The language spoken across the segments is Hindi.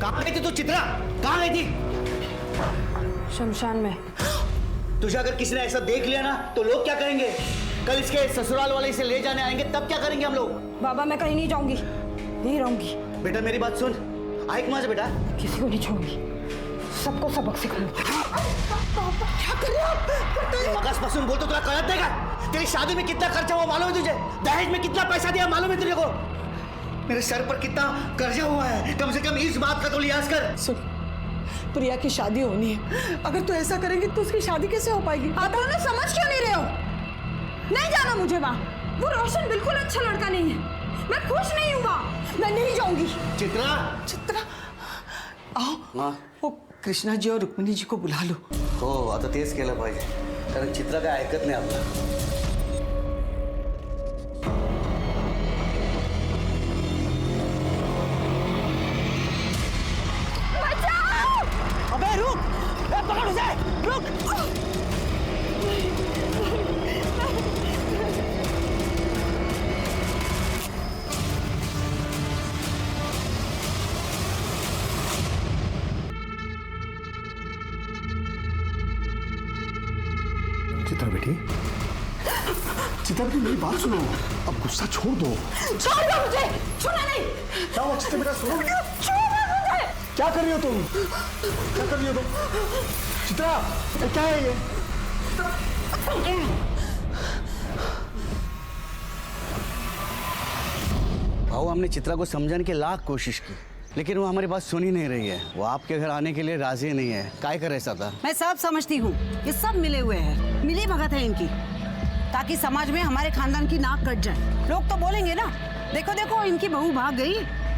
कहाँ गई थी तू चित्रा? कहाँ गई थी? शमशान में। तुझे अगर किसी ने ऐसा देख लिया ना तो लोग क्या करेंगे? कल इसके ससुराल वाले इसे ले जाने आएंगे, तब क्या करेंगे हम लोग? बाबा मैं कहीं नहीं जाऊंगी, नहीं रहूंगी। बेटा मेरी बात सुन, आइक माँ से बेटा। किसी को नहीं छोड़ूंगी, सबको सबक सिखाऊंगी। क्या कर रहे हो आप? मगज पसंद बोल तो तुला कळत नहीं का? तेरी शादी में कितना खर्चा हुआ मालूम है तुझे? दहेज में कितना पैसा दिया मालूम है तुझे को? मेरे सर पर कितना कर्जा हुआ है, कम से कम इस बात का तो लिहाज कर। सुन, प्रिया की शादी होनी है, अगर तू ऐसा करेंगी तो उसकी शादी कैसे हो पाएगी? आप दोनों समझ क्यों नहीं रहे हो? नहीं जाना मुझे वहाँ। वो रोशन बिल्कुल अच्छा लड़का नहीं है, मैं खुश नहीं हूँ वहाँ, मैं नहीं जाऊंगी। चित्रा, चित्रा आओ, हाँ वो कृष्णा जी और रुक्मिणी जी को बुला लो। हो आता तेच केलं पाहिजे, कारण चित्रा काय ऐकत नाही आपलं। अबे रुक, पकड़ उसे, रुक। चित्रा बेटी, चित्रा बेटी मेरी बात सुनो, अब गुस्सा छोड़ दो। छोड़ दो मुझे, छूना नहीं। क्या हुआ चित्रा बेटा, सुनो। छोड़ो मुझे। क्या कर रही हो तुम? क्या कर रही हो तुम? चित्रा, ये क्या है ये? भाऊ हमने चित्रा को समझाने की लाख कोशिश की, लेकिन वो हमारी बात सुन ही नहीं रही है। वो आपके घर आने के लिए राजी नहीं है। काय कर ऐसा था? मैं सब समझती हूँ, ये सब मिले हुए हैं, मिली भगत है इनकी, ताकि समाज में हमारे खानदान की नाक कट जाए। लोग तो बोलेंगे ना, देखो देखो इनकी बहू भाग गई,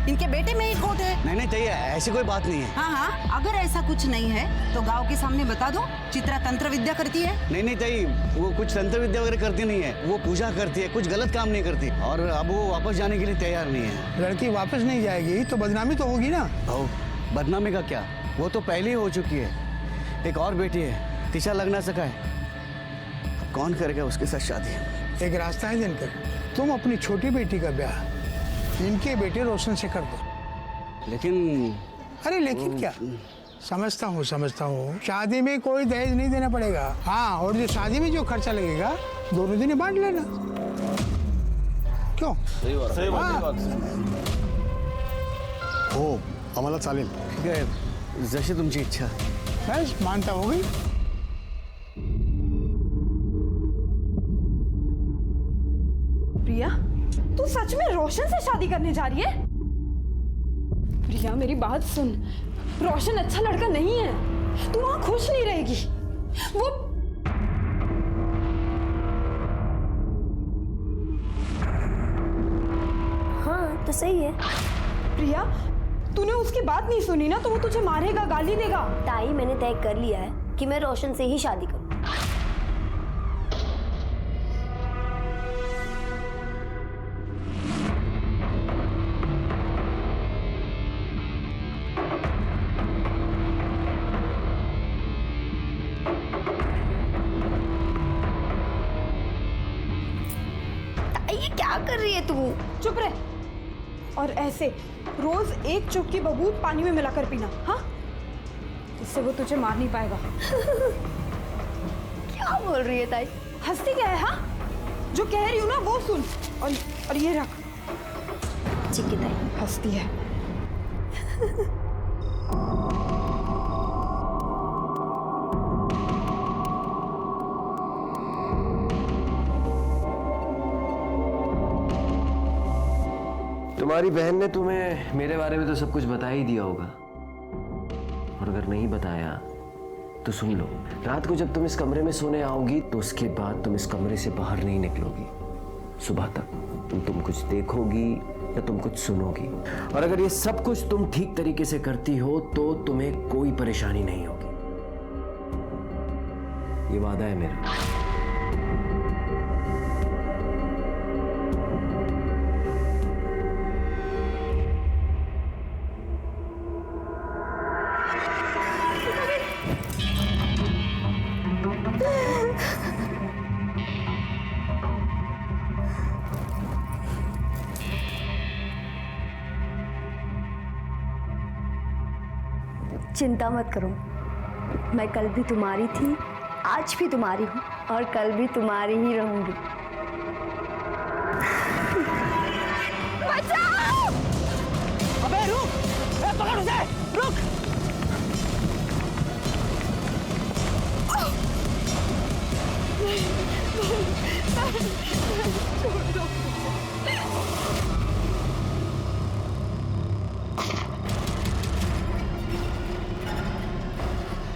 इनके बेटे में ही खोट है। नहीं नहीं चाहिए, ऐसी कोई बात नहीं है। हाँ हाँ, अगर ऐसा कुछ नहीं है तो गांव के सामने बता दो चित्रा तंत्र विद्या करती है। नहीं नहीं चाहिए, वो कुछ तंत्र विद्या वगैरह करती नहीं है, वो पूजा करती है, कुछ गलत काम नहीं करती, और अब वो वापस जाने के लिए तैयार नहीं है। लड़की वापस नहीं जाएगी तो बदनामी तो होगी ना। भाऊ बदनामी का क्या, वो तो पहले ही हो चुकी है। एक और बेटी है, तिशा लग्नाचं काय? अब कौन करेगा उसके साथ शादी? एक रास्ता है दिनकर, तुम अपनी छोटी बेटी का ब्याह इनके बेटे रोशन से कर दो। लेकिन अरे लेकिन क्या, समझता हूँ शादी में कोई दहेज नहीं देना पड़ेगा। हाँ, और जो शादी में जो खर्चा लगेगा दोनों दिन बांट लेना। क्यों? सही बात। हो, आम्हाला चालेल। ठीक आहे, जशी तुमची इच्छा। बस मानता हो गई। प्रिया, तू सच में रोशन से शादी करने जा रही है? प्रिया मेरी बात सुन, रोशन अच्छा लड़का नहीं है, तू वहां खुश नहीं रहेगी। वो हाँ तो सही है। प्रिया, तूने उसकी बात नहीं सुनी ना, तो वो तुझे मारेगा, गाली देगा। ताई मैंने तय कर लिया है कि मैं रोशन से ही शादी करूँ। ये क्या कर रही है तू? चुप रह। और ऐसे रोज एक चुटकी बबूत पानी में मिलाकर पीना, हाँ? इससे वो तुझे मार नहीं पाएगा। क्या बोल रही है ताई? हंसती क्या है? हाँ, जो कह रही हूँ ना वो सुन, और ये रख। ठीक है ताई। हंसती है। तुम्हारी बहन ने तुम्हें मेरे बारे में तो सब कुछ बता ही दिया होगा, और अगर नहीं बताया तो सुन लो, रात को जब तुम इस कमरे में सोने आओगी तो उसके बाद तुम इस कमरे से बाहर नहीं निकलोगी। सुबह तक तुम कुछ देखोगी या तुम कुछ सुनोगी, और अगर ये सब कुछ तुम ठीक तरीके से करती हो तो तुम्हें कोई परेशानी नहीं होगी। ये वादा है मेरा। चिंता मत करो, मैं कल भी तुम्हारी थी, आज भी तुम्हारी हूँ और कल भी तुम्हारी ही रहूंगी। बचाओ! अबे रुक, पकड़ उसे, रुक।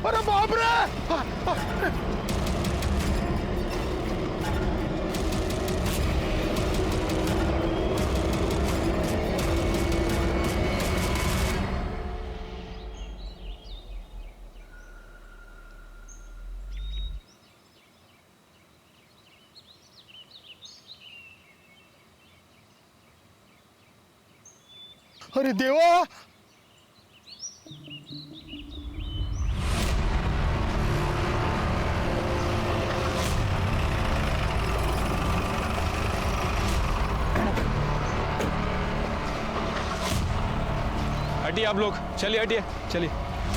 अरे बाप रे! अरे देवा! हटिए आप लोग, चलिए हटिए, चलिए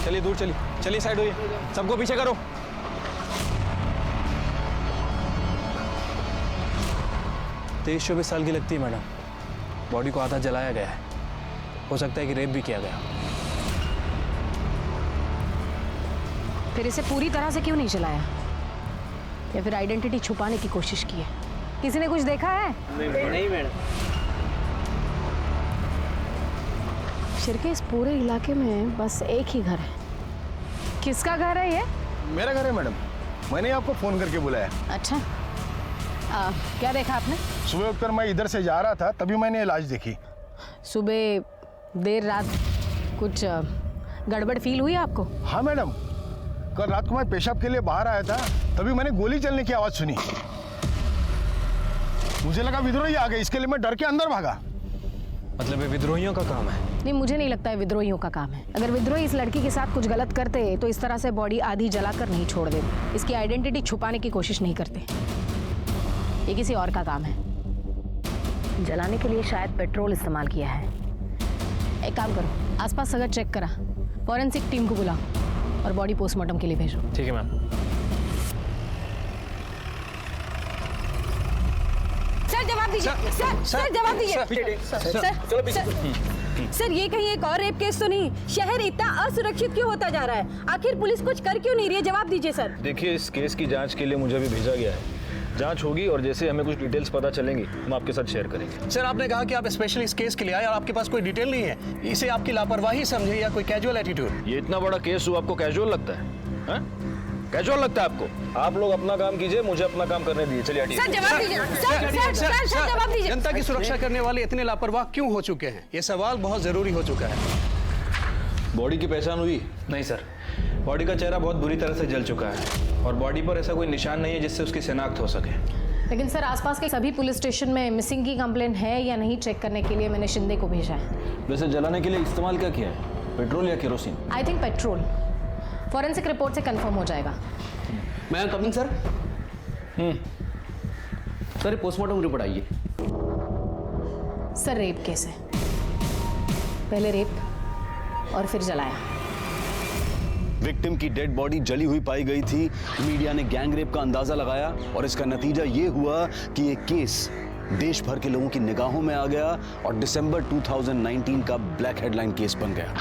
चलिए दूर चलिए, चलिए साइड होइए, सबको पीछे करो। 23-24 साल की लगती है मैडम। बॉडी को आधा जलाया गया है, हो सकता है कि रेप भी किया गया। फिर इसे पूरी तरह से क्यों नहीं जलाया, या फिर आइडेंटिटी छुपाने की कोशिश की है? किसी ने कुछ देखा है? नहीं मैडम। शिर्के, इस पूरे इलाके में बस एक ही घर है। किसका घर है ये? मेरा घर है मैडम, मैंने आपको फोन करके बुलाया। अच्छा, क्या देखा आपने? सुबह उठकर मैं इधर से जा रहा था, तभी मैंने लाश देखी। सुबह देर रात कुछ गड़बड़ फील हुई आपको? हाँ मैडम, कल रात को मैं पेशाब के लिए बाहर आया था, तभी मैंने गोली चलने की आवाज सुनी। मुझे लगा विद्रोही आ गए, इसके लिए मैं डर के अंदर भागा। मतलब ये विद्रोहियों का काम है? नहीं, मुझे नहीं लगता है विद्रोहियों का काम है। अगर विद्रोही इस लड़की के साथ कुछ गलत करते तो इस तरह से बॉडी आधी जलाकर नहीं छोड़ देते। इसकी आइडेंटिटी छुपाने की कोशिश नहीं करते। ये किसी और का काम है। जलाने के लिए शायद पेट्रोल इस्तेमाल किया है। एक काम करो, आसपास सगर चेक करा, फॉरेंसिक टीम को बुलाओ और बॉडी पोस्टमार्टम के लिए भेजो। ठीक है मैम। सर जवाब दीजिए, सर जवाब दीजिए। सर ये कहीं एक और रेप केस तो नहीं? शहर इतना असुरक्षित क्यों होता जा रहा है? आखिर पुलिस कुछ कर क्यों नहीं रही है? जवाब दीजिए सर। देखिए, इस केस की जांच के लिए मुझे भी भेजा गया है। जांच होगी और जैसे हमें कुछ डिटेल्स पता चलेंगी हम आपके साथ शेयर करेंगे। सर, आपने कहा कि आप स्पेशली इस केस के लिए आए और आपके पास कोई डिटेल नहीं है। इसे आपकी लापरवाही समझे या कोई कैजुअल एटीट्यूड? ये इतना बड़ा केस हुआ, आपको कैजुअल लगता है? कैजुअल लगता है आपको? आप लोग अपना काम कीजिए, मुझे अपना काम करने दीजिए। चलिए हटिए। सर जवाब दीजिए। सर जवाब दीजिए। जनता की सुरक्षा करने वाले इतने लापरवाह क्यों हो चुके हैं? ये सवाल बहुत जरूरी हो चुका है। बॉडी की पहचान हुई? नहीं सर, बॉडी का चेहरा बहुत बुरी तरह से जल चुका है और बॉडी पर ऐसा कोई निशान नहीं है जिससे उसकी शिनाख्त हो सके। लेकिन सर, आसपास के सभी पुलिस स्टेशन में मिसिंग की कंप्लेंट है या नहीं चेक करने के लिए मैंने शिंदे को भेजा है। वैसे जलाने के लिए इस्तेमाल क्या किया है, पेट्रोल या kerosene? I think petrol. Forensic report से कंफर्म हो जाएगा। मैं coming sir. Sir, postmortem report आइए। सर, रेप केस है। पहले रेप और फिर जलाया। विक्टिम की डेड बॉडी जली हुई पाई गई थी। मीडिया ने गैंग रेप का अंदाजा लगाया और इसका नतीजा ये हुआ कि ये केस देश भर के लोगों की निगाहों में आ गया और दिसंबर 2019 का ब्लैक हेडलाइन केस बन गया।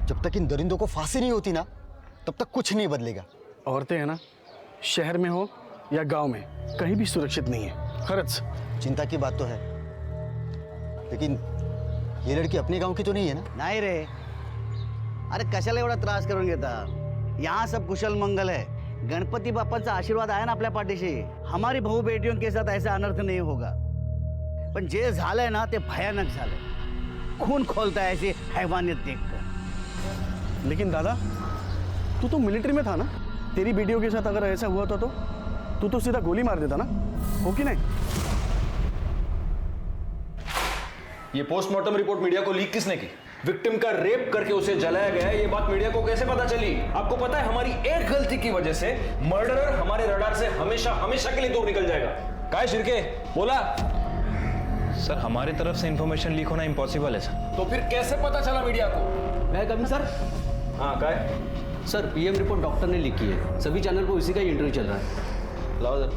जब तक इन दरिंदों को फांसी नहीं होती ना, तब तक कुछ नहीं बदलेगा। औरतें हैं ना, शहर में हो या गांव में, कहीं भी सुरक्षित नहीं है। खरच चिंता की बात तो है, लेकिन ये लड़की अपने गांव की तो नहीं है ना? नाही रे, अरे कशाला एवढा त्रास करून घेता? यहाँ सब कुशल मंगल है। गणपति बाप्पाचा आशीर्वाद आहे ना आपल्या पाठीशी। हमारी भाऊ बेटियों के साथ ऐसा अनर्थ नहीं होगा। पण जे झालंय ना ते भयानक झालंय। खून खोलता है ऐसी हैवानियत देखकर। लेकिन दादा, तू तो मिलिट्री में था ना? तेरी बेटियों के साथ अगर ऐसा हुआ था तो तू तो सीधा गोली मार देता ना, हो कि नहीं? ये पोस्टमार्टम रिपोर्ट मीडिया को लीक किसने की? विक्टिम का रेप करके उसे जलाया गया है, ये बात मीडिया को कैसे पता चली? आपको पता है, हमारी एक गलती की वजह से मर्डरर हमारे रडार से हमेशा हमेशा के लिए दूर निकल जाएगा। काय शिर्के, बोला। सर, हमारी तरफ से इंफॉर्मेशन लीक होना इम्पॉसिबल है सर। तो फिर कैसे पता चला मीडिया को? मैं कभी सर। हाँ क्या है? सर पीएम रिपोर्ट डॉक्टर ने लिखी है, सभी चैनल पर उसी का ही इंटरव्यू चल रहा है। लाओ सर।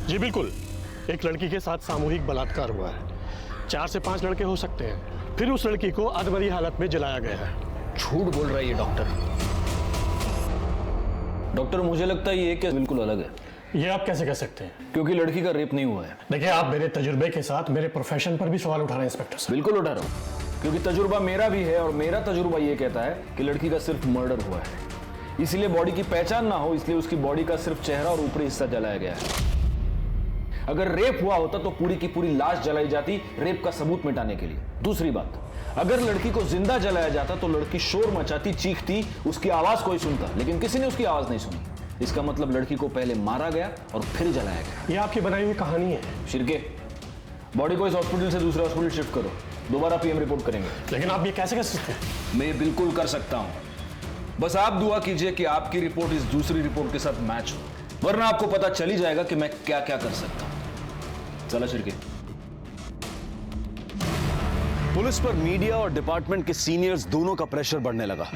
जी बिल्कुल, एक लड़की के साथ सामूहिक बलात्कार हुआ है। 4 से 5 लड़के हो सकते हैं। फिर उस लड़की को अधमरी हालत में जलाया गया है। झूठ बोल रहा है ये डॉक्टर। डॉक्टर मुझे लगता है ये केस बिल्कुल अलग है। ये आप कैसे कह सकते हैं? क्योंकि लड़की का रेप नहीं हुआ है। देखिए, आप मेरे तजुर्बे के साथ मेरे प्रोफेशन पर भी सवाल उठा रहे हैं इंस्पेक्टर साहब। बिल्कुल उठा रहा हूँ, क्योंकि तजुर्बा मेरा भी है और मेरा तजुर्बा ये कहता है कि लड़की का सिर्फ मर्डर हुआ है। इसलिए बॉडी की पहचान ना हो, इसलिए उसकी बॉडी का सिर्फ चेहरा और ऊपरी हिस्सा जलाया गया है। अगर रेप हुआ होता तो पूरी की पूरी लाश जलाई जाती, रेप का सबूत मिटाने के लिए। दूसरी बात, अगर लड़की को जिंदा जलाया जाता तो लड़की शोर मचाती, चीखती, उसकी आवाज कोई सुनता, लेकिन किसी ने उसकी आवाज नहीं सुनी। इसका मतलब लड़की को पहले मारा गया और फिर जलाया गया। ये आपकी बनाई हुई कहानी है। शिरके, बॉडी को इस हॉस्पिटल से दूसरे हॉस्पिटल शिफ्ट करो, दोबारा पीएम रिपोर्ट करेंगे। लेकिन आप ये कैसे कर सकते हैं? मैं बिल्कुल कर सकता हूं, बस आप दुआ कीजिए कि आपकी रिपोर्ट इस दूसरी रिपोर्ट के साथ मैच हो, वरना आपको पता चल ही जाएगा कि मैं क्या क्या कर सकता हूं। चला शिरके। पुलिस पर मीडिया और डिपार्टमेंट के सीनियर्स दोनों का प्रेशर बढ़ने लगा।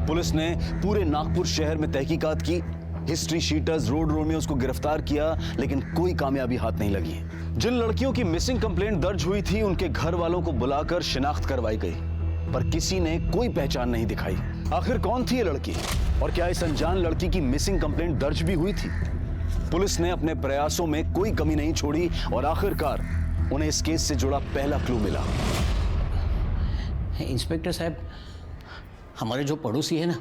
पुलिस ने पूरे नागपुर शहर में तहकीकात की, हिस्ट्री शीटर्स, रोड रोमियोज को गिरफ्तार किया, लेकिन कोई कामयाबी हाथ नहीं लगी। जिन लड़कियों की मिसिंग कंप्लेंट दर्ज हुई थी, उनके घर वालों को बुलाकर शिनाख्त करवाई गई, पर किसी ने कोई पहचान नहीं दिखाई। आखिर कौन थी ये लड़की और क्या इस अनजान लड़की की मिसिंग कंप्लेंट दर्ज भी हुई थी? पुलिस ने अपने प्रयासों में कोई कमी नहीं छोड़ी और आखिरकार उन्हें इस केस से जुड़ा पहला क्लू मिला। इंस्पेक्टर साहब, हमारे जो पड़ोसी है ना,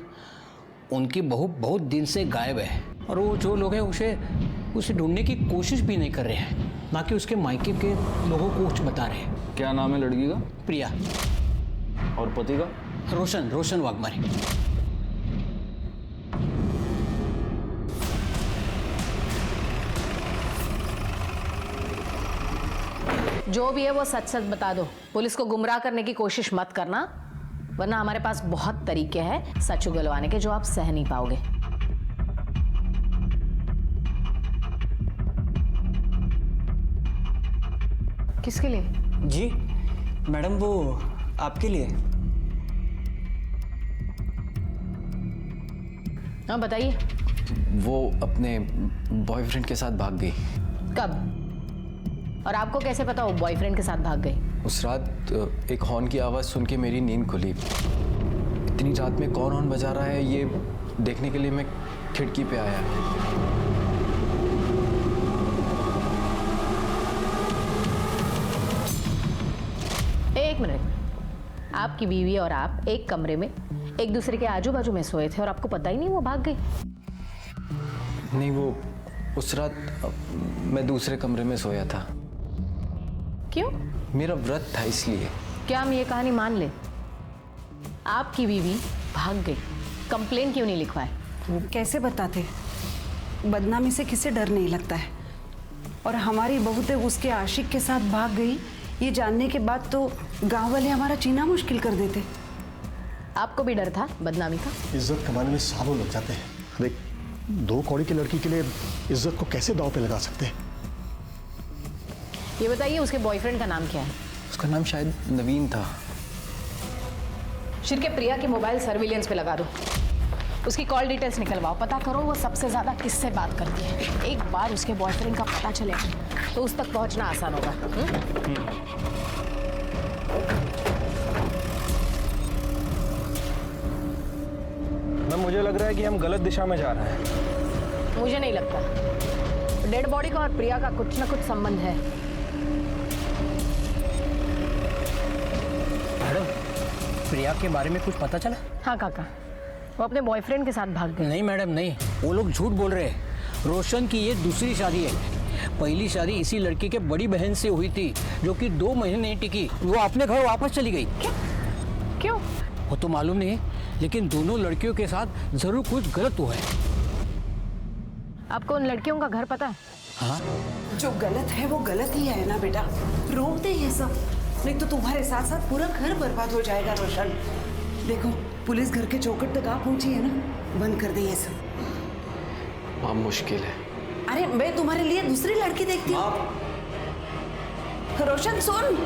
उनकी बहू बहुत दिन से गायब है और वो जो लोग हैं उसे ढूंढने की कोशिश भी नहीं कर रहे हैं, ना कि उसके मायके के लोगों को कुछ बता रहे हैं। क्या नाम है लड़की का? प्रिया। और पति का? रोशन वाघमारे। जो भी है वो सच सच बता दो, पुलिस को गुमराह करने की कोशिश मत करना, वरना हमारे पास बहुत तरीके हैं सच उगलवाने के जो आप सह नहीं पाओगे। किसके लिए? जी मैडम, वो आपके लिए। हाँ बताइए। वो अपने बॉयफ्रेंड के साथ भाग गई। कब? और आपको कैसे पता वो बॉयफ्रेंड के साथ भाग गई? उस रात एक हॉर्न की आवाज़ सुन के मेरी नींद खुली। इतनी रात में कौन हॉर्न बजा रहा है ये देखने के लिए मैं खिड़की पे आया। एक मिनट, आपकी बीवी और आप एक कमरे में एक दूसरे के आजू बाजू में सोए थे और आपको पता ही नहीं वो भाग गई? नहीं, वो उस रात मैं दूसरे कमरे में सोया था। क्यों? मेरा व्रत था इसलिए। क्या हम ये कहानी मान ले? आपकी बीवी भाग गई, कंप्लेन क्यों नहीं लिखवाए? वो कैसे बताते? बदनामी से किसे डर नहीं लगता है, और हमारी बहू तो उसके आशिक के साथ भाग गई, ये जानने के बाद तो गांव वाले हमारा जीना मुश्किल कर देते। आपको भी डर था बदनामी का? इज्जत कमाने में सालों लग जाते हैं। देख, 2 कौड़ी की लड़की के लिए इज्जत को कैसे दांव पे लगा सकते हैं? ये बताइए, उसके बॉयफ्रेंड का नाम क्या है? उसका नाम शायद नवीन था। शिरके, प्रिया की मोबाइल सर्विलेंस पे लगा दो, उसकी कॉल डिटेल्स निकलवाओ, पता करो वो सबसे ज्यादा किससे बात करती है। एक बार उसके बॉयफ्रेंड का पता चलेगा तो उस तक पहुंचना आसान होगा। मैम, मुझे लग रहा है कि हम गलत दिशा में जा रहे हैं। मुझे नहीं लगता। डेड बॉडी का और प्रिया का कुछ ना कुछ संबंध है। मैडम, प्रिया के बारे में कुछ पता चला? हाँ काका, वो अपने बॉयफ्रेंड के साथ भाग गई। नहीं मैडम, नहीं, वो लोग झूठ बोल रहे हैं। रोशन की ये दूसरी शादी है। पहली शादी इसी लड़की के बड़ी बहन से हुई थी, जो कि 2 महीने नहीं टिकी, वो अपने घर वापस चली गई। क्यों? वो तो मालूम नहीं, लेकिन दोनों लड़कियों के साथ जरूर कुछ गलत हुआ है। आपको उन लड़कियों का घर पता है? हाँ, जो गलत है वो गलत ही है ना बेटा, रोक दे ये सब, नहीं तो तुम्हारे साथ साथ पूरा घर बर्बाद हो जाएगा। रोशन, देखो पुलिस घर के चौखट तक आ पहुंची है ना, बंद कर दे ये सब। मां, मुश्किल है। अरे मैं तुम्हारे लिए दूसरी लड़की देखती हूँ। रोशन सुन।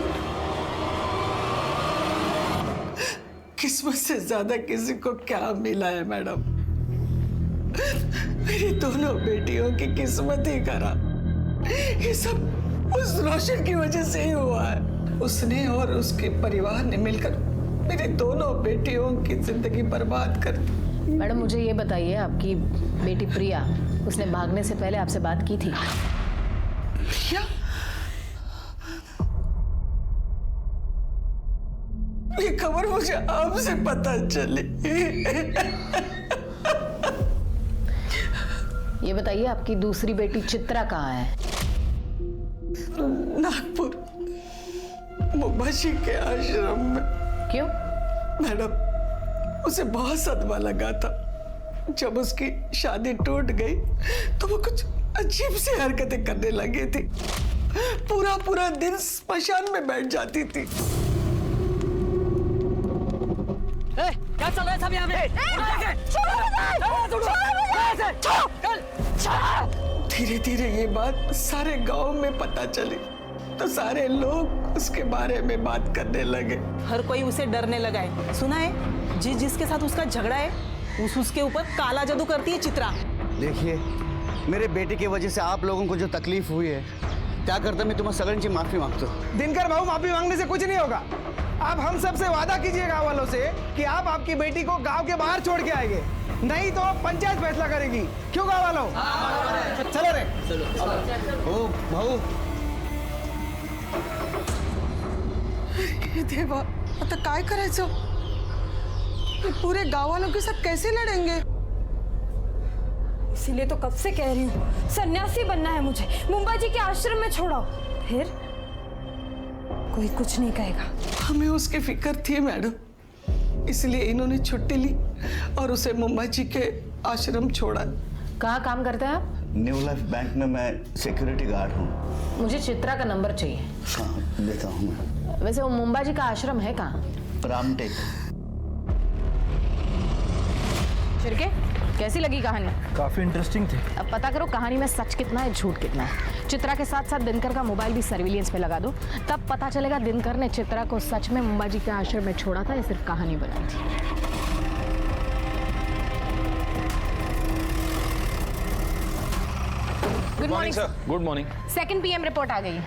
किस्मत से ज्यादा किसी को क्या मिला है मैडम? मेरी दोनों बेटियों की किस्मत ही खराब। ये सब उस रोशन की वजह से ही हुआ है। उसने और उसके परिवार ने मिलकर मेरी दोनों बेटियों की जिंदगी बर्बाद कर दी। मैडम मुझे ये बताइए, आपकी बेटी प्रिया, उसने भागने से पहले आपसे बात की थी? प्रिया? ये खबर मुझे आपसे पता चली। ये बताइए, आपकी दूसरी बेटी चित्रा कहाँ है? नागपुर मुंबाजी के आश्रम में। क्यों? मैडम उसे बहुत सदमा लगा था। जब उसकी शादी टूट गई तो वो कुछ अजीब सी हरकतें करने लगी थी। पूरा दिन स्मशान में बैठ जाती थी। क्या चल रहा है सब यहाँ पे? धीरे धीरे ये बात सारे गांव में पता चली तो सारे लोग उसके बारे में बात करने लगे। हर कोई उसे डरने लगा है। सुना है जिसके साथ उसका झगड़ा है उसके ऊपर काला जादू करती है चित्रा। देखिए, मेरे बेटे की वजह से आप लोगों को जो तकलीफ हुई है, क्या करता मैं तुम्हें सगन की माफी मांगता हूँ। दिनकर भाऊ, माफी मांगने से कुछ नहीं होगा। आप हम सब से वादा कीजिए गांव वालों से कि आप आपकी बेटी को गांव के बाहर छोड़ के आएंगे, नहीं तो पंचायत फैसला करेगी। क्यों गांव वालों? चलो रे। ओ भाऊ, देवा, आता काय करायचं? ये पूरे गांव वालों के साथ कैसे लड़ेंगे? इसीलिए तो कब से कह रही हूँ, सन्यासी बनना है मुझे, मुंबाजी के आश्रम में छोड़ाओ, फिर कोई कुछ नहीं कहेगा। हमें उसकी फिक्र थी मैडम, इसलिए इन्होंने छुट्टी ली और उसे मुंबाजी के आश्रम छोड़ा। कहाँ काम करते हैं आप? न्यू लाइफ बैंक में मैं सिक्योरिटी गार्ड हूँ। मुझे चित्रा का नंबर चाहिए। हाँ, देता हूँ मैं। वैसे वो मुंबाजी का आश्रम है कहाँ? रामटेक। शिर्के, कैसी लगी कहानी? काफी इंटरेस्टिंग थी। अब पता करो कहानी में सच कितना है, झूठ कितना है। चित्रा के साथ साथ दिनकर का मोबाइल भी सर्विलियंस पे लगा दो, तब पता चलेगा दिनकर ने चित्रा को सच में मुंबाजी के आश्रम में छोड़ा था या सिर्फ कहानी बनाई थी। Good morning sir. Good morning. 2 PM report आ गई है।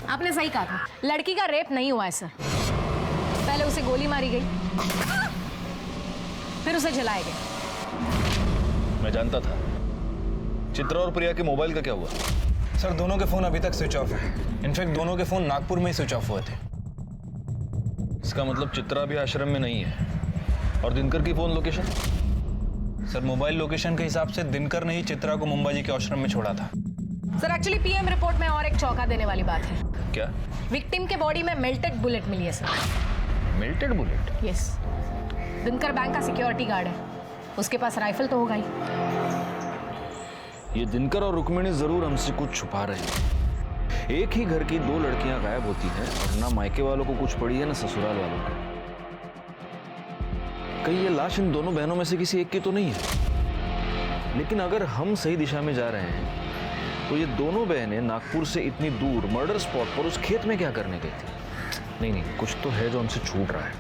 आपने सही कहा था, लड़की का रेप नहीं हुआ है सर। पहले उसे गोली मारी गई, फिर उसे जलाया गया। मैं जानता था। चित्रा और प्रिया के मोबाइल का क्या हुआ? सर दोनों के फोन अभी तक स्विच ऑफ है। इनफैक्ट दोनों के फोन नागपुर में ही स्विच ऑफ हुए थे। इसका मतलब चित्रा भी आश्रम में नहीं है। और दिनकर की phone location? Sir mobile location के हिसाब से दिनकर ने ही चित्रा को मुंबाजी के आश्रम में छोड़ा था। सर एक्चुअली PM रिपोर्ट में और एक चौंका देने वाली बात है। क्या? विक्टिम के बॉडी में मेल्टेड बुलेट मिली है sir. Melted bullet? Yes. Dinkar bank का सिक्योरिटी गार्ड है, उसके पास राइफल तो होगा ही। ये दिनकर और रुक्मिणी जरूर हमसे कुछ छुपा रहे हैं। एक ही घर की 2 लड़कियां गायब होती हैं और ना मायके वालों को कुछ पड़ी है ना ससुराल वालों को। कहीं ये लाश इन दोनों बहनों में से किसी एक की तो नहीं है। लेकिन अगर हम सही दिशा में जा रहे हैं तो ये दोनों बहनें नागपुर से इतनी दूर मर्डर स्पॉट पर उस खेत में क्या करने गई थी? नहीं, कुछ तो है जो हमसे छूट रहा है।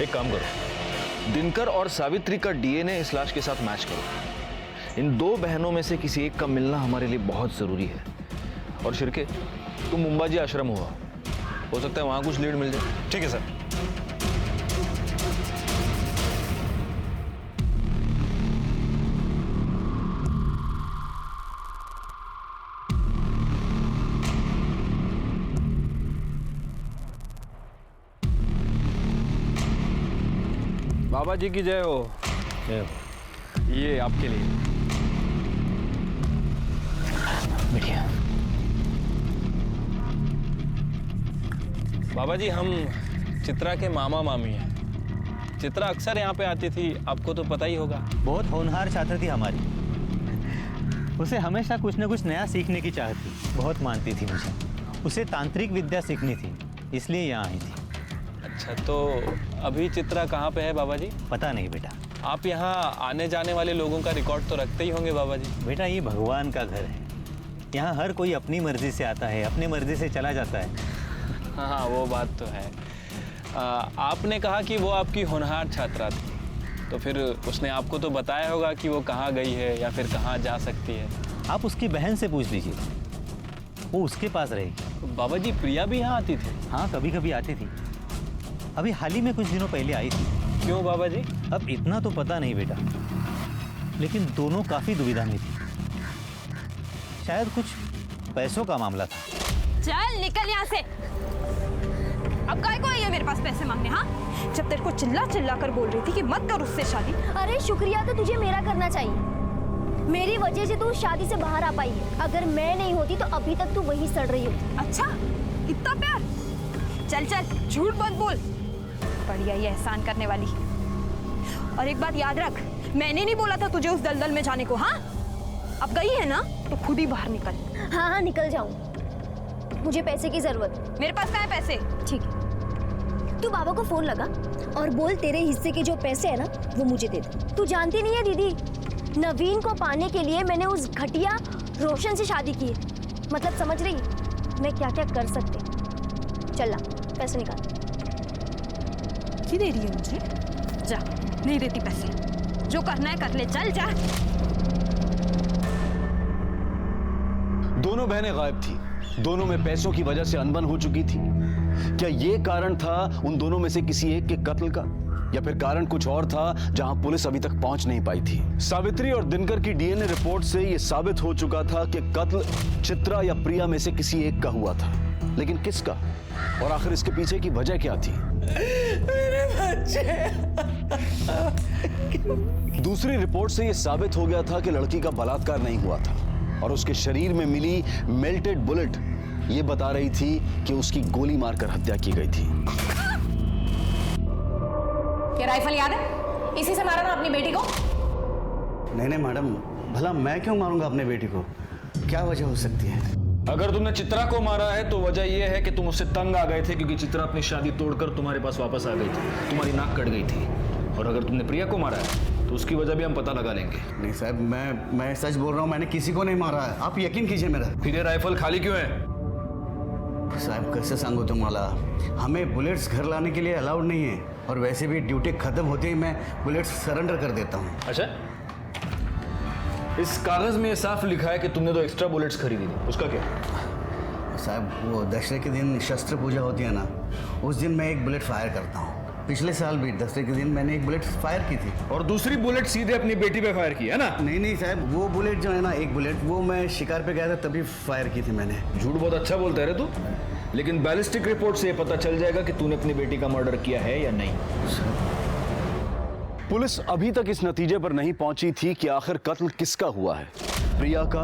एक काम करो, दिनकर और सावित्री का DNA इस लाश के साथ मैच करो। इन 2 बहनों में से किसी एक का मिलना हमारे लिए बहुत जरूरी है। और शिर्के, तुम मुंबाजी आश्रम हुआ, हो सकता है वहां कुछ लीड मिल जाए। ठीक है सर। बाबा जी की जय हो। ये आपके लिए। बढ़िया। बाबा जी, हम चित्रा के मामा मामी हैं। चित्रा अक्सर यहाँ पे आती थी, आपको तो पता ही होगा। बहुत होनहार छात्र थी हमारी। उसे हमेशा कुछ न कुछ नया सीखने की चाहत थी। बहुत मानती थी मुझे। उसे तांत्रिक विद्या सीखनी थी, इसलिए यहाँ आई थी। अच्छा, तो अभी चित्रा कहाँ पे है बाबा जी? पता नहीं बेटा। आप यहाँ आने जाने वाले लोगों का रिकॉर्ड तो रखते ही होंगे बाबा जी। बेटा, ये भगवान का घर है। यहाँ हर कोई अपनी मर्जी से आता है, अपनी मर्जी से चला जाता है। हाँ, वो बात तो है। आपने कहा कि वो आपकी होनहार छात्रा थी, तो फिर उसने आपको तो बताया होगा कि वो कहाँ गई है या फिर कहाँ जा सकती है। आप उसकी बहन से पूछ लीजिए, वो उसके पास रहेगी। बाबा जी, प्रिया भी यहाँ आती थी? हाँ, कभी कभी आती थी। अभी हाल ही में कुछ दिनों पहले आई थी। क्यों बाबा जी? अब इतना तो पता नहीं बेटा, लेकिन दोनों काफी दुविधा में थी। शायद कुछ पैसों का मामला था। चल निकल यहाँ से। अब काय को आई है मेरे पास पैसे मांगने? हाँ, जब तेरे को चिल्ला चिल्ला कर बोल रही थी कि मत कर उससे शादी। अरे शुक्रिया तो तुझे मेरा करना चाहिए। मेरी वजह से तू शादी से बाहर आ पाई है। अगर मैं नहीं होती तो अभी तक तू वहीं सड़ रही होती। अच्छा, इतना प्यार? चल चल, झूठ मत बोल। बढ़िया ये एहसान करने वाली। और एक बात याद रख, मैंने नहीं बोला था तुझे उस दलदल में जाने को। हाँ, अब गई है ना तो खुद ही बाहर निकल। हाँ हाँ निकल जाऊं। मुझे पैसे की जरूरत। मेरे पास कहाँ है पैसे? ठीक है, तू बाबा को फोन लगा और बोल तेरे हिस्से के जो पैसे है ना वो मुझे दे दे। तू जानती नहीं है दीदी, नवीन को पाने के लिए मैंने उस घटिया रोशन से शादी की है। मतलब समझ रही मैं क्या क्या कर सकते। चल ला पैसे निकाल। की दे रही है मुझे? जा, नहीं देती पैसे। जो करना है कर ले, चल जा। दोनों बहनें गायब थी। दोनों में पैसों की वजह से अनबन हो चुकी थी। क्या यह कारण था उन दोनों में से किसी एक के कत्ल का, या फिर कारण कुछ और था जहां पुलिस अभी तक पहुंच नहीं पाई थी? सावित्री और दिनकर की डीएनए रिपोर्ट से यह साबित हो चुका था कि कत्ल चित्रा या प्रिया में से किसी एक का हुआ था, लेकिन किसका, और आखिर इसके पीछे की वजह क्या थी? मेरे बच्चे। दूसरी रिपोर्ट से यह साबित हो गया था कि लड़की का बलात्कार नहीं हुआ था, और उसके शरीर में मिली मेल्टेड बुलेट ये बता रही थी कि उसकी गोली मारकर हत्या की गई थी। क्या राइफल याद है? इसी से मारा ना अपनी बेटी को? नहीं नहीं मैडम, भला मैं क्यों मारूंगा अपने बेटी को? क्या वजह हो सकती है? अगर तुमने चित्रा को मारा है तो वजह यह है कि तुम उससे तंग आ गए थे, क्योंकि चित्रा अपनी शादी तोड़कर तुम्हारे पास वापस आ गई थी, तुम्हारी नाक कट गई थी। और अगर तुमने प्रिया को मारा है तो उसकी वजह भी हम पता लगा लेंगे। नहीं साहब, मैं सच बोल रहा हूँ, मैंने किसी को नहीं मारा है। आप यकीन कीजिए मेरा। फिर ये राइफल खाली क्यों है? साहब कैसे सांगू तुम्हाला, हमें बुलेट्स घर लाने के लिए अलाउड नहीं है, और वैसे भी ड्यूटी खत्म होते ही मैं बुलेट्स सरेंडर कर देता हूँ। अच्छा, इस कागज में साफ लिखा है कि तुमने 2 एक्स्ट्रा बुलेट्स खरीदी थी, उसका क्या? साहब वो दशहरे के दिन शस्त्र पूजा होती है ना, उस दिन मैं एक बुलेट फायर करता हूँ। पिछले साल भी दशहरे के दिन मैंने एक बुलेट फायर की थी। और दूसरी बुलेट सीधे अपनी बेटी पे फायर की है ना? नहीं साहब, वो बुलेट जो है ना, एक बुलेट वो मैं शिकार पे गया था तभी फायर की थी मैंने। झूठ बहुत अच्छा बोलता है रे तू, लेकिन बैलिस्टिक रिपोर्ट से पता चल जाएगा कि तूने अपनी बेटी का मर्डर किया है या नहीं। पुलिस अभी तक इस नतीजे पर नहीं पहुंची थी कि आखिर कत्ल किसका हुआ है, प्रिया का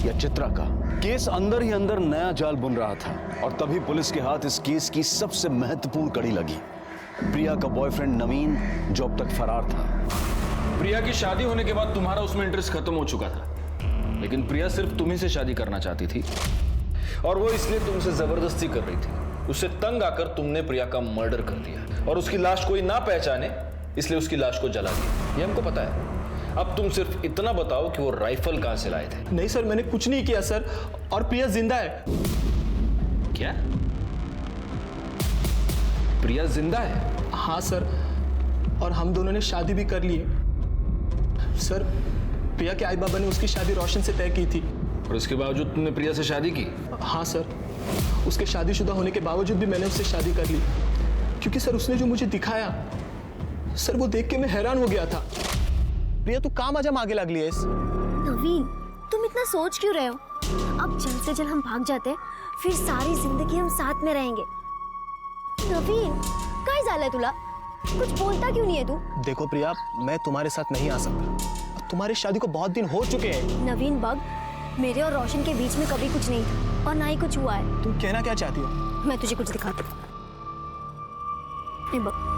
या चित्रा का। केस अंदर ही अंदर नया जाल बुन रहा था, और तभी पुलिस के हाथ इस केस की सबसे महत्वपूर्ण कड़ी लगी। प्रिया का बॉयफ्रेंड नवीन, जो अब तक फरार था। प्रिया की शादी होने के बाद तुम्हारा उसमें इंटरेस्ट खत्म हो चुका था, लेकिन प्रिया सिर्फ तुम्ही से शादी करना चाहती थी, और वो इसलिए तुमसे जबरदस्ती कर रही थी। उससे तंग आकर तुमने प्रिया का मर्डर कर दिया, और उसकी लाश कोई ना पहचाने इसलिए उसकी लाश को जला दिया। ये हमको पता है। अब तुम सिर्फ इतना बताओ कि वो राइफल कहां से लाए थे। नहीं सर, मैंने कुछ नहीं किया सर, और प्रिया जिंदा है। क्या? प्रिया जिंदा है? हाँ सर, और हम दोनों ने शादी भी कर ली है। सर, प्रिया के आई बाबा ने उसकी शादी रोशन से तय की थी। और उसके बावजूद तुमने प्रिया से शादी की? हाँ सर, उसके शादीशुदा होने के बावजूद भी मैंने उससे शादी कर ली, क्योंकि सर उसने जो मुझे दिखाया सर, वो देख के मैं हैरान हो गया था। प्रिया तू काम आजा आगे लग लिया इस। नवीन, तुम इतना सोच क्यों रहे हो? अब जल्द से जल्द हम भाग जाते हैं, फिर सारी जिंदगी हम साथ में रहेंगे। नवीन, काय झालंय तुला? कुछ बोलता क्यों नहीं है तू? देखो प्रिया, मैं तुम्हारे साथ नहीं आ सकता। तुम्हारी शादी को बहुत दिन हो चुके हैं। नवीन बग, मेरे और रोशन के बीच में कभी कुछ नहीं था, और ना ही कुछ हुआ है। तुम कहना क्या चाहती हो? मैं तुझे कुछ दिखाती हूँ। बग,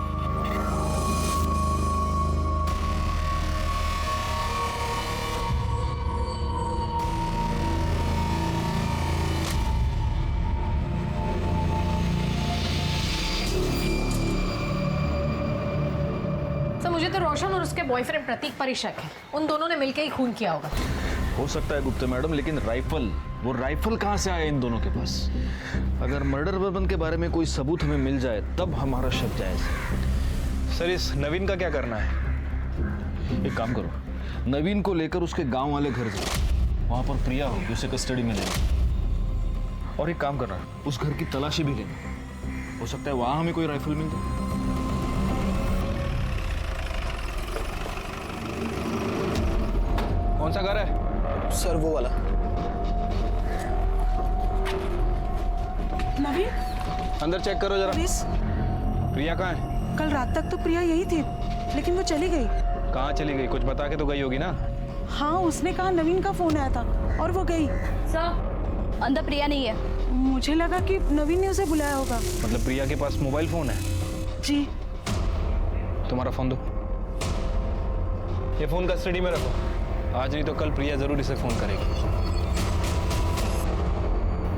मुझे तो रोशन और उसके बॉयफ्रेंड प्रतीक पर ही शक है। उन दोनों ने मिलकर ही खून किया होगा। हो सकता है गुप्ता मैडम, लेकिन राइफल वो राइफल कहां से आया इन दोनों के पास? अगर मर्डर वेपन के बारे में कोई सबूत हमें मिल जाए तब हमारा शक जायज है। सर इस नवीन का क्या करना है? एक काम करो, नवीन को लेकर उसके गांव वाले घर जाओ, वहां पर प्रिया होगी, उसे कस्टडी में लेना। और एक काम करना, उस घर की तलाशी भी लेना, हो सकता है वहां हमें कोई राइफल मिल जाए। कौन सा घर है? सर वो वाला। नवीन अंदर चेक करो जरा। प्लीज। प्रिया कहाँ है? कल रात तक तो प्रिया यही थी, लेकिन वो चली गई। कहाँ चली गई? कुछ बता के तो गई होगी ना। हाँ, उसने कहा नवीन का फोन आया था और वो गई। सर अंदर प्रिया नहीं है। मुझे लगा कि नवीन ने उसे बुलाया होगा। मतलब प्रिया के पास मोबाइल फोन है? जी। तुम्हारा फोन दो। ये फोन कस्टडी में रखो, आज नहीं तो कल प्रिया जरूर इसे फोन करेगी।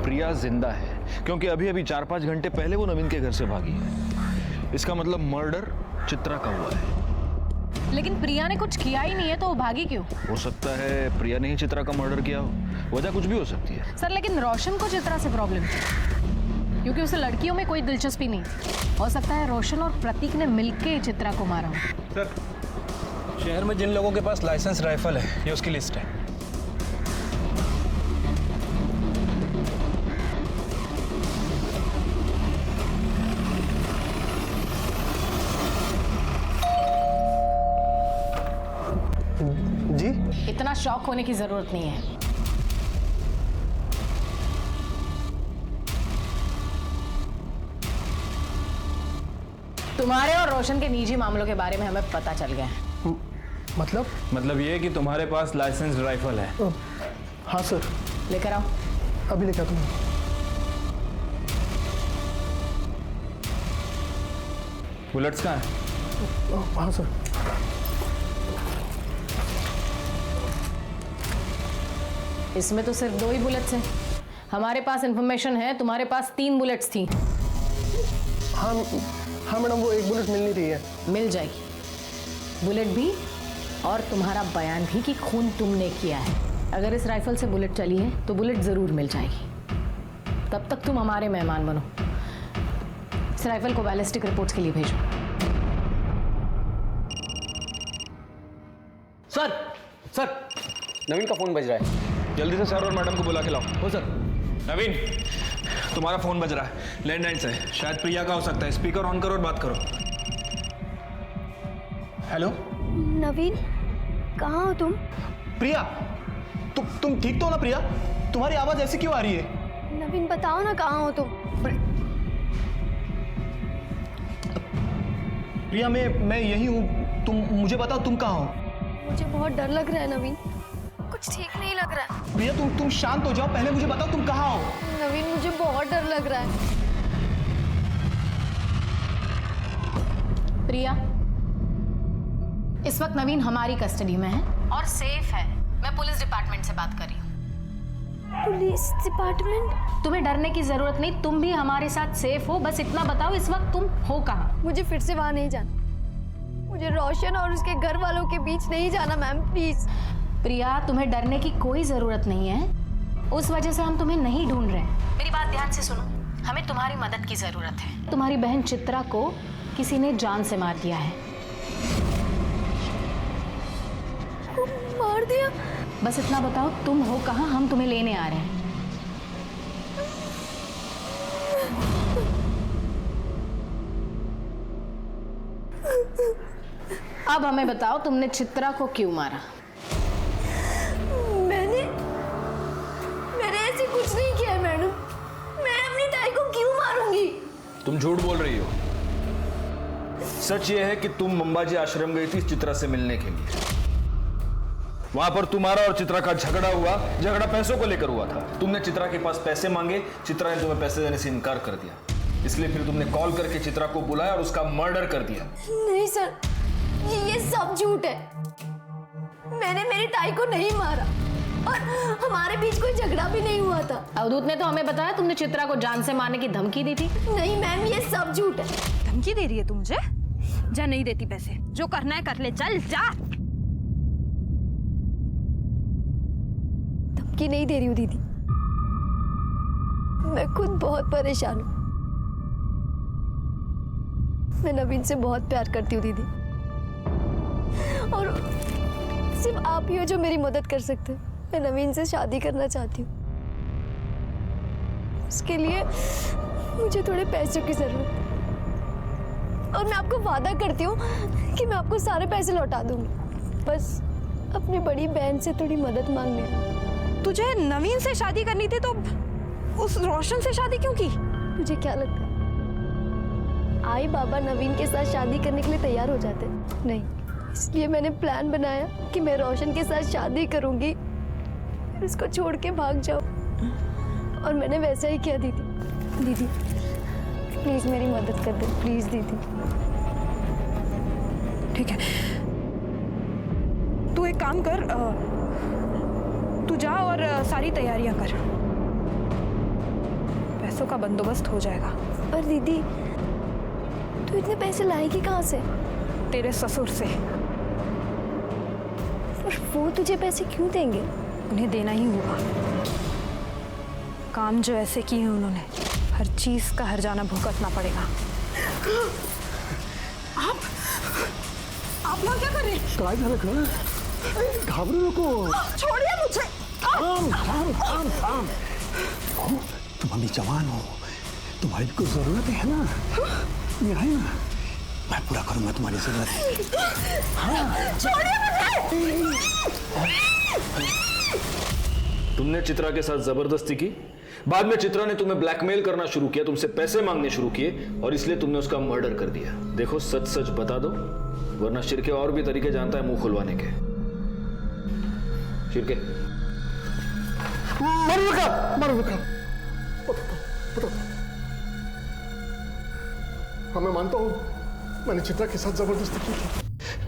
प्रिया जिंदा है क्योंकि अभी अभी 4-5 घंटे पहले वो नवीन के घर से भागी है। इसका मतलब मर्डर चित्रा का हुआ है। लेकिन प्रिया ने कुछ किया ही नहीं है तो वो भागी क्यों? हो सकता है प्रिया ने ही चित्रा का मर्डर किया हो, वजह कुछ भी हो सकती है। सर लेकिन रोशन को चित्रा से प्रॉब्लम थी क्योंकि उसे लड़कियों में कोई दिलचस्पी नहीं थी। हो सकता है रोशन और प्रतीक ने मिलके चित्रा को मारा हो। सर शहर में जिन लोगों के पास लाइसेंस राइफल है ये उसकी लिस्ट है। जी? इतना शॉक होने की जरूरत नहीं है। तुम्हारे और रोशन के निजी मामलों के बारे में हमें पता चल गया है। मतलब ये कि तुम्हारे पास लाइसेंस राइफल है? हाँ सर। लेकर आओ। अभी लेकर आता हूँ। बुलेट्स कहाँ है? हाँ सर। इसमें तो सिर्फ 2 ही बुलेट्स हैं। हमारे पास इंफॉर्मेशन है तुम्हारे पास 3 बुलेट्स थी। हाँ मैडम, वो एक बुलेट मिल नहीं रही है। मिल जाएगी बुलेट भी और तुम्हारा बयान भी कि खून तुमने किया है। अगर इस राइफल से बुलेट चली है तो बुलेट जरूर मिल जाएगी। तब तक तुम हमारे मेहमान बनो। इस राइफल को बैलिस्टिक रिपोर्ट्स के लिए भेजो। सर नवीन का फोन बज रहा है। जल्दी से सर और मैडम को बुला के लाओ। हो सर। नवीन तुम्हारा फोन बज रहा है, लैंडलाइन से, शायद प्रिया का हो सकता है। स्पीकर ऑन करो और बात करो। हेलो नवीन, कहाँ हो तुम? प्रिया, तुम ठीक तो हो ना? प्रिया, तुम्हारी आवाज ऐसी क्यों आ रही है? नवीन बताओ ना, कहाँ हो तुम? प्रिया, मैं यही हूँ। तुम मुझे बताओ तुम कहाँ हो? मुझे बहुत डर लग रहा है नवीन, कुछ ठीक नहीं लग रहा है। प्रिया तुम शांत हो जाओ, पहले मुझे बताओ तुम कहाँ हो? नवीन मुझे बहुत डर लग रहा है। प्रिया, इस वक्त नवीन हमारी कस्टडी में है और सेफ है। मैं पुलिस डिपार्टमेंट से बात कर रही हूँ। Police department? तुम्हें डरने की जरूरत नहीं, तुम भी हमारे साथ सेफ हो। बस इतना बताओ इस वक्त तुम हो कहाँ? मुझे फिर से वहां नहीं जाना। मुझे रोशन और उसके घर वालों के बीच नहीं जाना मैम, प्लीज। प्रिया, तुम्हें डरने की कोई जरूरत नहीं है। उस वजह से हम तुम्हें नहीं ढूंढ रहे। मेरी बात ध्यान से सुनो, हमें तुम्हारी मदद की जरूरत है। तुम्हारी बहन चित्रा को किसी ने जान से मार दिया है। मार दिया? बस इतना बताओ तुम हो कहाँ, हम तुम्हें लेने आ रहे हैं। अब हमें बताओ तुमने चित्रा को क्यों मारा? मैंने ऐसे कुछ नहीं किया मैडम। मैं अपनी ताई को क्यों मारूंगी? तुम झूठ बोल रही हो। सच ये है कि तुम अंबाजी आश्रम गई थी चित्रा से मिलने के लिए। वहां पर तुम्हारा और चित्रा का झगड़ा हुआ। झगड़ा पैसों को लेकर हुआ था। तुमने चित्रा के पास पैसे मांगे, चित्रा ने तुम्हें पैसे देने से इनकार कर दिया। इसलिए फिर तुमने कॉल करके चित्रा को बुलाया और उसका मर्डर कर दिया। नहीं सर, ये सब झूठ है। मैंने मेरी ताई को नहीं मारा और हमारे बीच कोई झगड़ा भी नहीं हुआ था। अवधूत ने तो हमें बताया तुमने चित्रा को जान से मारने की धमकी दी थी। नहीं मैम, ये सब झूठ है। धमकी दे रही है तू मुझे? जा, नहीं देती पैसे। जो करना है कर ले, चल जा। धमकी नहीं दे रही हूँ दीदी, मैं खुद बहुत परेशान हूँ। मैं नवीन से बहुत प्यार करती हूँ दीदी, और सिर्फ आप ही हो जो मेरी मदद कर सकते हैं। मैं नवीन से शादी करना चाहती हूँ। उसके लिए मुझे थोड़े पैसों की जरूरत है, और मैं आपको वादा करती हूँ कि मैं आपको सारे पैसे लौटा दूंगी। बस अपनी बड़ी बहन से थोड़ी मदद मांगने। तुझे नवीन से शादी करनी थी तो उस रोशन से शादी क्यों की? मुझे क्या लगता है आई बाबा नवीन के साथ शादी करने के लिए तैयार हो जाते? नहीं, इसलिए मैंने प्लान बनाया कि मैं रोशन के साथ शादी करूंगी, फिर उसको छोड़ के भाग जाऊं। और मैंने वैसा ही किया दीदी। दीदी प्लीज मेरी मदद कर दे, प्लीज दीदी। ठीक है, तू एक काम कर, तू जा और सारी तैयारियां कर, पैसों का बंदोबस्त हो जाएगा। पर दीदी तू इतने पैसे लाएगी कहाँ से? तेरे ससुर से। और वो तुझे पैसे क्यों देंगे? उन्हें देना ही होगा। काम जो ऐसे किए हैं उन्होंने, हर चीज का हर्जाना भुगतना पड़ेगा। आप लोग क्या कर रहे हैं? काय झालं का? घाबरू नको। छोड़िए मुझे। थांब थांब थांब थांब। तुम अभी जवान हो, तुम्हारी को जरूरत है ना? ये है ना, मैं पूरा करूंगा तुम्हारी जरूरत। हाँ। छोड़िए मुझे। तुमने चित्रा के साथ जबरदस्ती की, बाद में चित्रा ने तुम्हें ब्लैकमेल करना शुरू किया, तुमसे पैसे मांगने शुरू किए, और इसलिए तुमने उसका मर्डर कर दिया। देखो सच सच बता दो, वरना शिरके और भी तरीके जानता है मुंह खुलवाने के। शिरके मर बता। हाँ मैं मानता हूँ मैंने चित्रा के साथ जबरदस्ती की थी,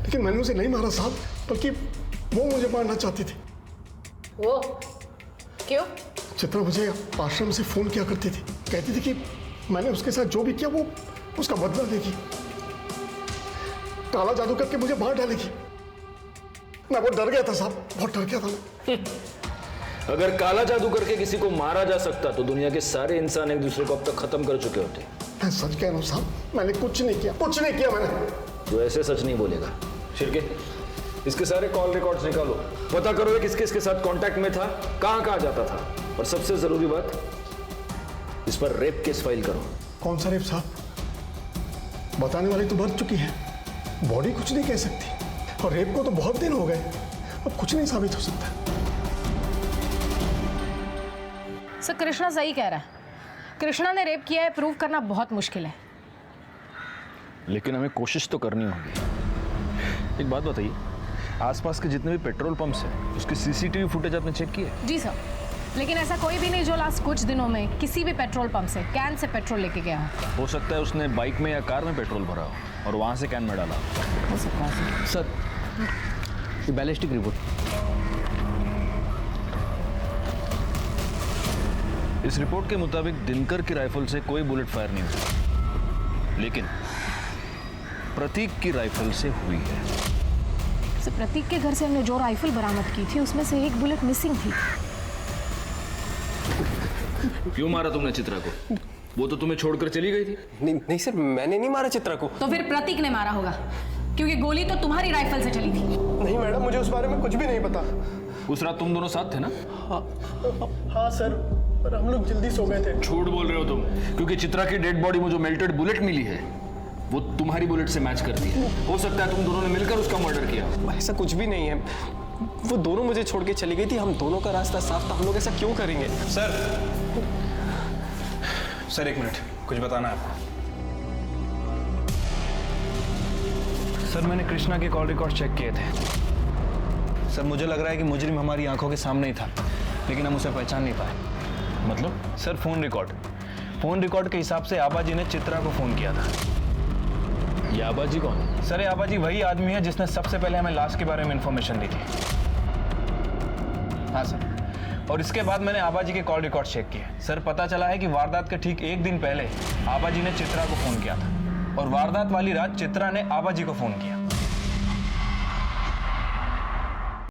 लेकिन मैंने उसे नहीं मारा साहब, बल्कि वो मुझे मारना चाहती थी। वो क्यों? चित्रा मुझे आश्रम से फोन किया करती थी, कहती थी कि मैंने उसके साथ जो भी किया वो उसका बदला देगी, काला जादू करके मुझे मार डालेगी। मैं बहुत डर गया था साहब, बहुत डर गया था मैं। अगर काला जादू करके किसी को मारा जा सकता तो दुनिया के सारे इंसान एक दूसरे को अब तक खत्म कर चुके होते। मैं सच कह रहा हूँ साहब, मैंने कुछ नहीं किया मैंने। तो ऐसे सच नहीं बोलेगा। शिरके इसके सारे कॉल रिकॉर्ड्स निकालो, पता करो ये किसके इसके साथ कांटेक्ट में था, कहां कहां जाता था, और सबसे जरूरी बात, इस पर रेप केस फाइल करो। कौन सा रेप साहब? बताने वाली तो मर चुकी है, बॉडी कुछ नहीं कह सकती, और रेप को तो बहुत दिन हो गए, अब कुछ नहीं साबित हो सकता। सर कृष्णा सही कह रहा है, कृष्णा ने रेप किया है, प्रूव करना बहुत मुश्किल है। लेकिन हमें कोशिश तो करनी होगी। एक बात बताइए, आसपास के जितने भी पेट्रोल पंप्स हैं उसके सीसीटीवी फुटेज आपने चेक किए? जी सर, लेकिन ऐसा कोई भी नहीं जो लास्ट कुछ दिनों में किसी भी पेट्रोल पंप से कैन से पेट्रोल लेके गया हो सकता है उसने बाइक में या कार में पेट्रोल भरा हो और वहां से कैन में डाला हो सकता है। सर ये बैलिस्टिक रिपोर्ट। इस रिपोर्ट के मुताबिक दिनकर की राइफल से कोई बुलेट फायर नहीं हुई, लेकिन प्रतीक की राइफल से हुई है। सर प्रतीक के घर से हमने जो राइफल बरामद की थी उसमें से एक बुलेट मिसिंग थी। क्यों मारा तुमने चित्रा को? वो तो तुम्हें छोड़कर चली गई थी। नहीं सर, मैंने नहीं मारा चित्रा को। तो फिर प्रतीक ने मारा होगा, क्योंकि गोली तो तुम्हारी राइफल से चली थी। नहीं मैडम, मुझे उस बारे में कुछ भी नहीं पता। उस रात तुम दोनों साथ थे ना? हाँ सर, पर हम लोग जल्दी सो गए थे। झूठ बोल रहे हो तुम, क्योंकि चित्रा की डेड बॉडी में जो मेल्टेड बुलेट मिली है वो तुम्हारी बुलेट से मैच करती है। हो सकता है तुम दोनों ने मिलकर उसका मर्डर किया। ऐसा कुछ भी नहीं है, वो दोनों मुझे छोड़ के चली गई थी, हम दोनों का रास्ता साफ था, हम लोग ऐसा क्यों करेंगे? सर एक मिनट, कुछ बताना है आपको। सर मैंने कृष्णा के कॉल रिकॉर्ड चेक किए थे। सर मुझे लग रहा है कि मुजरिम हमारी आंखों के सामने ही था, लेकिन हम उसे पहचान नहीं पाए। मतलब? सर फोन रिकॉर्ड के हिसाब से आबाजी ने चित्रा को फोन किया था। ये आबाजी कौन है? सर ये आबाजी वही आदमी है जिसने सबसे पहले हमें लाश के बारे में इंफॉर्मेशन दी थी। हाँ सर, और इसके बाद मैंने आबाजी के कॉल रिकॉर्ड चेक किए। सर पता चला है कि वारदात के ठीक एक दिन पहले आबाजी ने चित्रा को फोन किया था, और वारदात वाली रात चित्रा ने आबाजी को फोन किया।